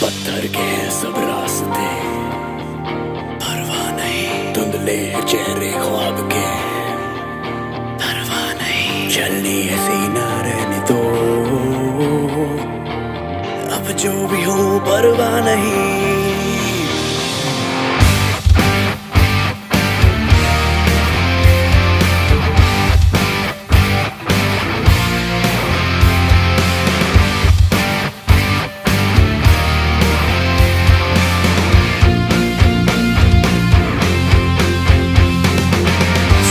पत्थर के हैं सब रास्ते, परवाह नहीं। धुंधले हैं चेहरे ख्वाब के, परवाह नहीं। चलनी है सीना रहने दो, अब जो भी हो परवाह नहीं।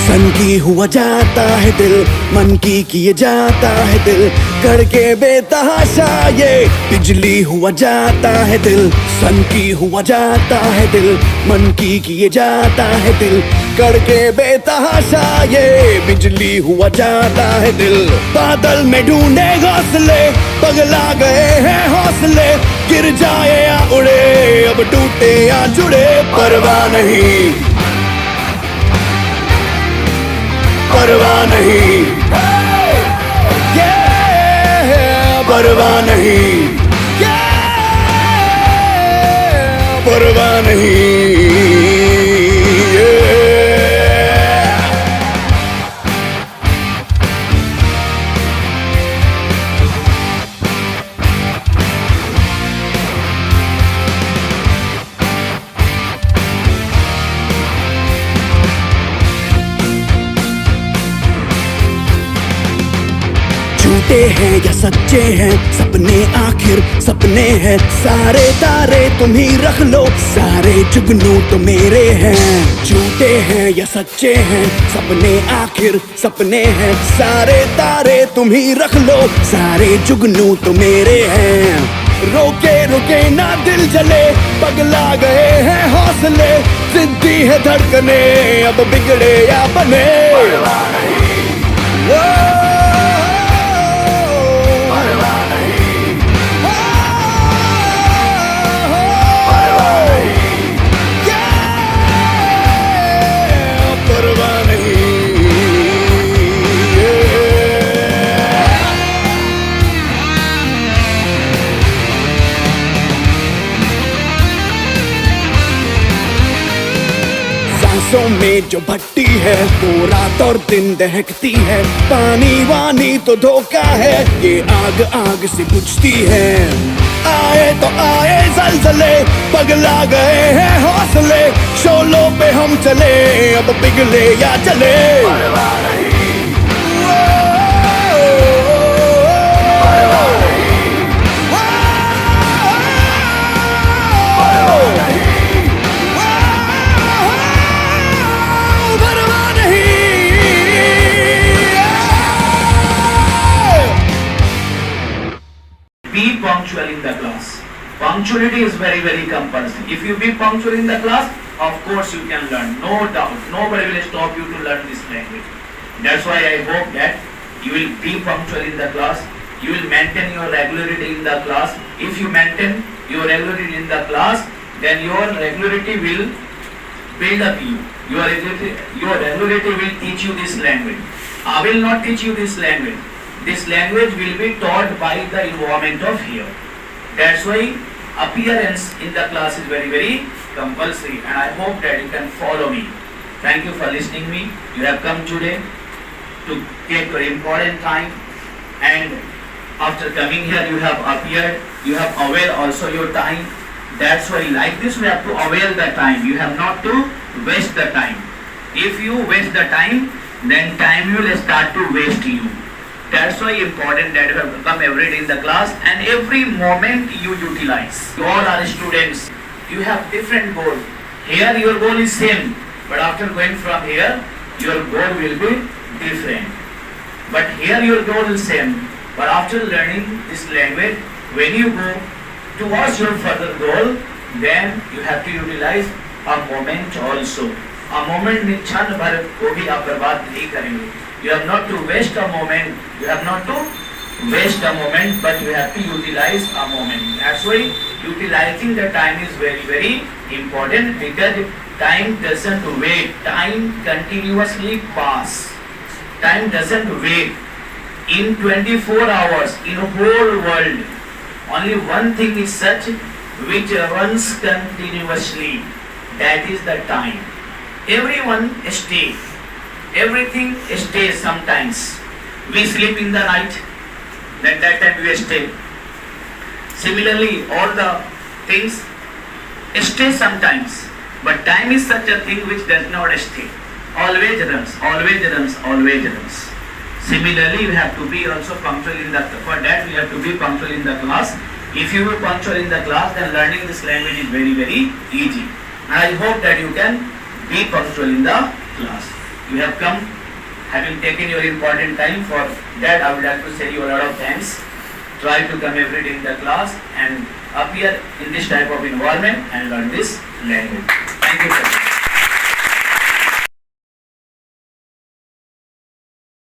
सन की हुआ जाता है दिल, मन की किए जाता है दिल, करके बेतहाशा ये बिजली हुआ जाता है दिल। सन की हुआ जाता है दिल, मन की किए जाता है दिल, करके बेतहाशा ये बिजली हुआ जाता है दिल। बादल में ढूंढे घोंसले, पगला गए हैं हौसले, गिर जाए या उड़े, अब टूटे या जुड़े, परवाह नहीं, परवाह नहीं, परवाह नहीं, परवाह नहीं। झूठे हैं या सच्चे हैं सपने, आखिर सपने हैं। सारे तारे तुम ही रख लो, सारे जुगनू तो मेरे हैं। झूठे हैं या सच्चे हैं सपने, आखिर सपने हैं। सारे तारे तुम ही रख लो, सारे जुगनू तो मेरे हैं। रोके रोके ना दिल जले, पगला गए हैं हौसले, जिद्दी है धड़कने, अब बिगड़े या बने, सांसों में जो भट्टी है वो रात और दिन दहकती है। पानी वानी तो धोखा है, ये आग आग से बुझती है। आए तो आए जलजले, पगला गए हैं हौसले, शोलों पे हम चले, अब पिघले या चले, be punctual in the class. Punctuality is very, very compulsory. If you be punctual in the class, of course you can learn, no doubt. Nobody will stop you to learn this language. That's why I hope that you will be punctual in the class. You will maintain your regularity in the class. If you maintain your regularity in the class, then your regularity will build up you. Your regularity will teach you this language. I will not teach you this language. This language will be taught by the environment of here. That's why appearance in the class is very, very compulsory, and I hope that you can follow me. Thank you for listening me. You have come today to take your important time, and after coming here you have appeared, you have availed also your time. That's why like this we have to avail the time. You have not to waste the time. If you waste the time, then time will start to waste you. That's why important that you have to come every day in the class and every moment you utilize. You all are students. You have different goal. Here your goal is same, but after going from here, your goal will be different. But here your goal is same, but after learning this language, when you go towards your further goal, then you have to utilize a moment also. A moment में क्षण भर को भी आप बर्बाद नहीं करेंगे. You have not to waste a moment. You have not to waste a moment, but you have to utilize a moment. That's why utilizing the time is very, very important, because time doesn't wait. Time continuously pass. Time doesn't wait. In 24 hours, in whole world, only one thing is such which runs continuously. That is the time. Everyone stays. Everything stays sometimes. We sleep in the night, then that time we stay. Similarly, all the things stay sometimes. But time is such a thing which does not stay. Always runs, always runs, always runs. Similarly, we have to be also punctual in the, for that we have to be punctual in the class. If you are punctual in the class, then learning this language is very, very easy. And I hope that you can be punctual in the class. You have come, having taken your important time. For that, I would like to say you a lot of thanks. Try to come every day in the class and appear in this type of environment and learn this language. Thank you, sir.